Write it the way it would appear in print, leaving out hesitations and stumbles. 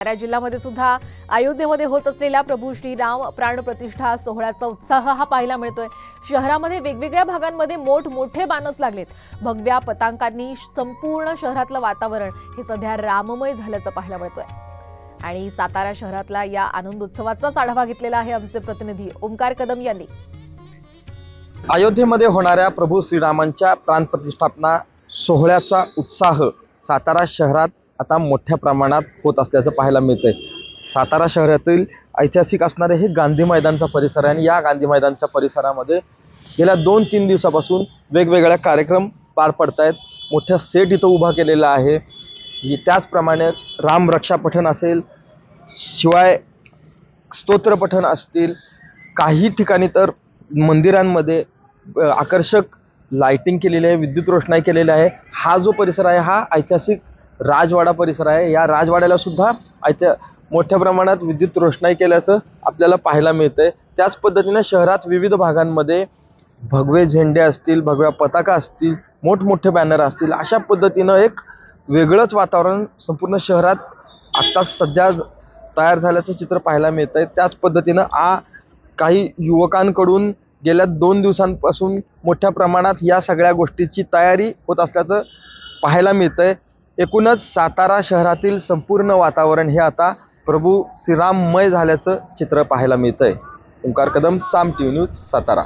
सातारा जिल्ह्यामध्ये सुद्धा अयोध्येमध्ये होत असलेल्या प्रभू श्रीराम प्राण प्रतिष्ठा सोहळ्याचा उत्साह हा पाहायला मिळतोय। शहरामध्ये वेगवेगळ्या भागांमध्ये मोठमोठे बॅनर्स लागलेत। भगव्या पताकांनी संपूर्ण शहरातलं वातावरण हे सध्या राममय झाल्याचं पाहायला मिळतोय। आणि सातारा शहरातला या आनंदोत्सवाचाच आढावा घेतलेला आहे आमचे प्रतिनिधी ओमकार कदम यांनी। अयोध्येमध्ये होणाऱ्या प्रभू श्रीरामांच्या प्राण प्रतिष्ठापना सोहळ्याचा उत्साह सातारा शहरात आता मोठ्या प्रमाणात होत असल्याचं पाहायला मिळतंय। सातारा शहरातील ऐतिहासिक असणारे हे गांधी मैदानचा परिसर आहे आणि या गांधी मैदानच्या परिसरामध्ये गेल्या 2-3 दिवसापासून वेगवेगळ्या कार्यक्रम पार पडतायत। मोठ्या सेट इथं उभा केलेला आहे। त्याचप्रमाणे राम रक्षा पठण असेल, शिवाय स्तोत्र पठण असतील, काही ठिकाणी तर मंदिरांमध्ये आकर्षक लाइटिंग केलेली आहे, विद्युत रोषणाई केलेली आहे। हा जो परिसर आहे हा ऐतिहासिक राजवाडा परिसर आहे। या राजवाड्याला सुद्धा मोठ्या प्रमाणात विद्युत रोषणाई केल्याचं आपल्याला पाहायला मिळतंय। त्याच पद्धतीने शहरात विविध भागांमध्ये भगवे झेंडे असतील, भगव्या पताका असतील, मोठमोठे बॅनर असतील, अशा पद्धतीनं एक वेगळंच वातावरण संपूर्ण शहरात आता सध्या तयार झाल्याचं चित्र पाहायला मिळतंय। त्याच पद्धतीनं काही युवकांकडून गेल्या 2 दिवसांपासून मोठ्या प्रमाणात या सगळ्या गोष्टीची तयारी होत असल्याचं पाहायला मिळतंय। एकूणच सातारा शहरातील संपूर्ण वातावरण हे आता प्रभू श्रीराममय झाल्याचं चित्र पाहायला मिळतंय। ओंकार कदम, साम टीव्ही न्यूज, सातारा।